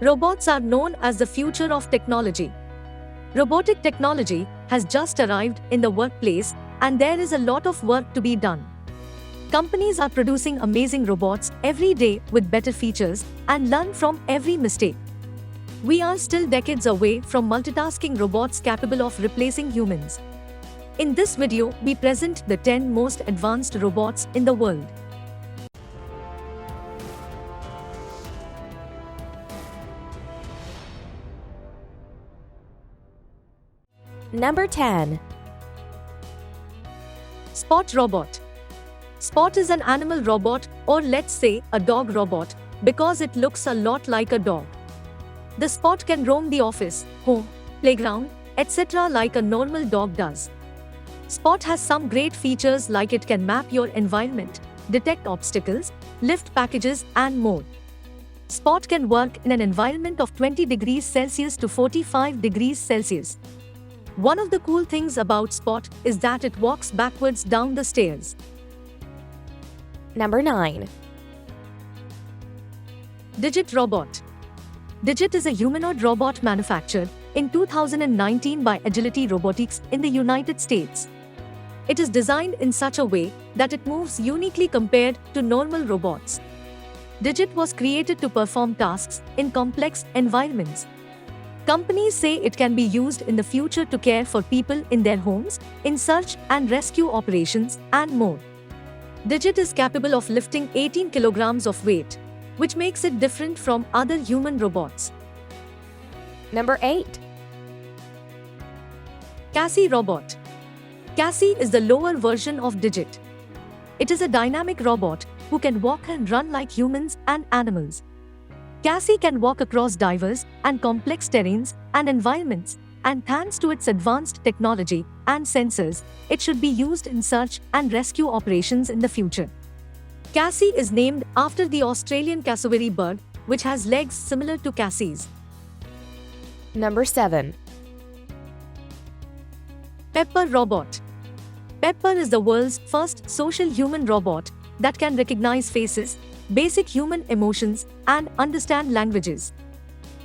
Robots are known as the future of technology. Robotic technology has just arrived in the workplace, and there is a lot of work to be done. Companies are producing amazing robots every day with better features and learn from every mistake. We are still decades away from multitasking robots capable of replacing humans. In this video, we present the 10 most advanced robots in the world. Number 10. Spot Robot. Spot is an animal robot, or let's say a dog robot, because it looks a lot like a dog. The Spot can roam the office, home, playground, etc. like a normal dog does. Spot has some great features like it can map your environment, detect obstacles, lift packages and more. Spot can work in an environment of 20 degrees Celsius to 45 degrees Celsius. One of the cool things about Spot is that it walks backwards down the stairs. Number 9. Digit Robot. Digit is a humanoid robot manufactured in 2019 by Agility Robotics in the United States. It is designed in such a way that it moves uniquely compared to normal robots. Digit was created to perform tasks in complex environments. Companies say it can be used in the future to care for people in their homes, in search and rescue operations, and more. Digit is capable of lifting 18 kilograms of weight, which makes it different from other human robots. Number 8. Cassie Robot. Cassie is the lower version of Digit. It is a dynamic robot who can walk and run like humans and animals. Cassie can walk across diverse and complex terrains and environments, and thanks to its advanced technology and sensors, it should be used in search and rescue operations in the future. Cassie is named after the Australian cassowary bird, which has legs similar to Cassie's. Number 7. Pepper Robot. Pepper is the world's first social human robot that can recognize faces, basic human emotions, and understand languages.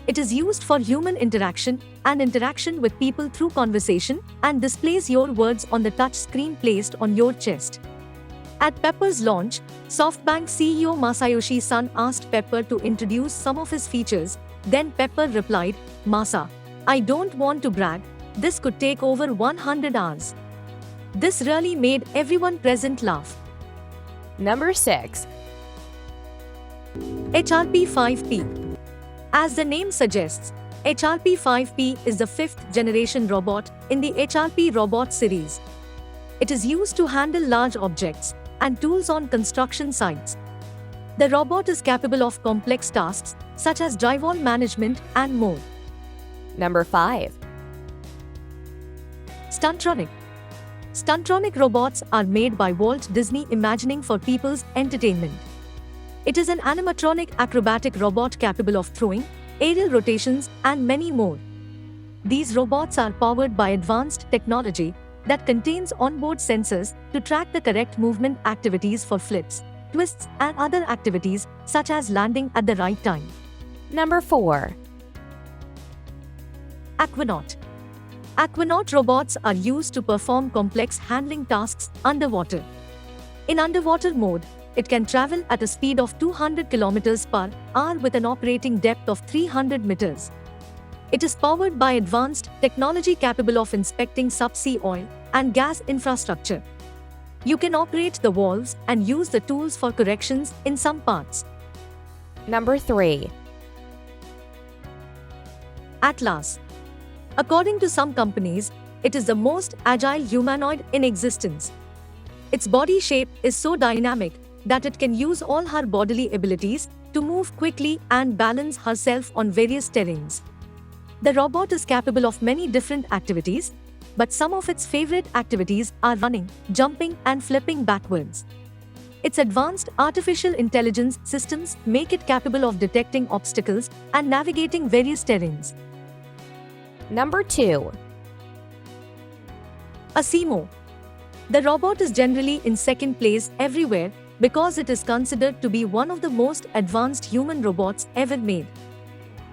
It is used for human interaction and interaction with people through conversation, and displays your words on the touch screen placed on your chest. At Pepper's launch, SoftBank CEO Masayoshi Son asked Pepper to introduce some of his features. Then Pepper replied, "Masa, I don't want to brag, this could take over 100 hours." This really made everyone present laugh. Number 6. HRP-5P. As the name suggests, HRP-5P is the 5th generation robot in the HRP robot series. It is used to handle large objects and tools on construction sites. The robot is capable of complex tasks such as drywall management and more. Number 5. Stuntronic. Stuntronic robots are made by Walt Disney Imagining for people's entertainment. It is an animatronic acrobatic robot capable of throwing, aerial rotations, and many more. These robots are powered by advanced technology that contains onboard sensors to track the correct movement activities for flips, twists, and other activities such as landing at the right time. Number 4. Aquanaut. Aquanaut robots are used to perform complex handling tasks underwater. In underwater mode, it can travel at a speed of 200 km per hour with an operating depth of 300 meters. It is powered by advanced technology capable of inspecting subsea oil and gas infrastructure. You can operate the valves and use the tools for corrections in some parts. Number 3. Atlas. According to some companies, it is the most agile humanoid in existence. Its body shape is so dynamic that it can use all her bodily abilities to move quickly and balance herself on various terrains. The robot is capable of many different activities, but some of its favorite activities are running, jumping, and flipping backwards. Its advanced artificial intelligence systems make it capable of detecting obstacles and navigating various terrains. Number 2. Asimo. The robot is generally in second place everywhere because it is considered to be one of the most advanced human robots ever made.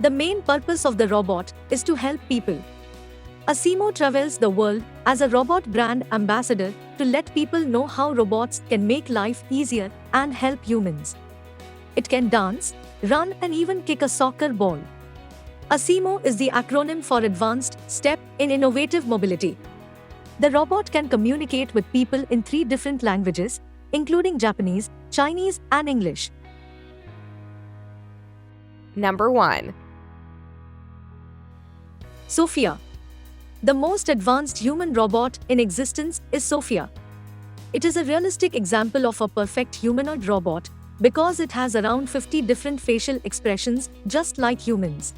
The main purpose of the robot is to help people. Asimo travels the world as a robot brand ambassador to let people know how robots can make life easier and help humans. It can dance, run, and even kick a soccer ball. ASIMO is the acronym for Advanced Step in Innovative Mobility. The robot can communicate with people in 3 different languages, including Japanese, Chinese, and English. Number 1. Sophia. The most advanced human robot in existence is Sophia. It is a realistic example of a perfect humanoid robot because it has around 50 different facial expressions just like humans.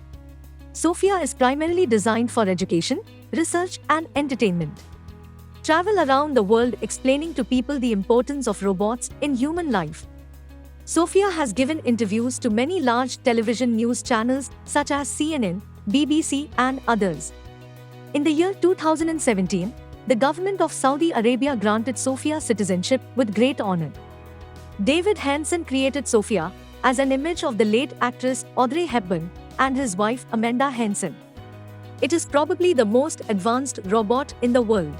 Sophia is primarily designed for education, research, and entertainment. Travel around the world explaining to people the importance of robots in human life. Sophia has given interviews to many large television news channels such as CNN, BBC, and others. In the year 2017, the government of Saudi Arabia granted Sophia citizenship with great honor. David Hansen created Sophia as an image of the late actress Audrey Hepburn and his wife Amanda Hansen. It is probably the most advanced robot in the world.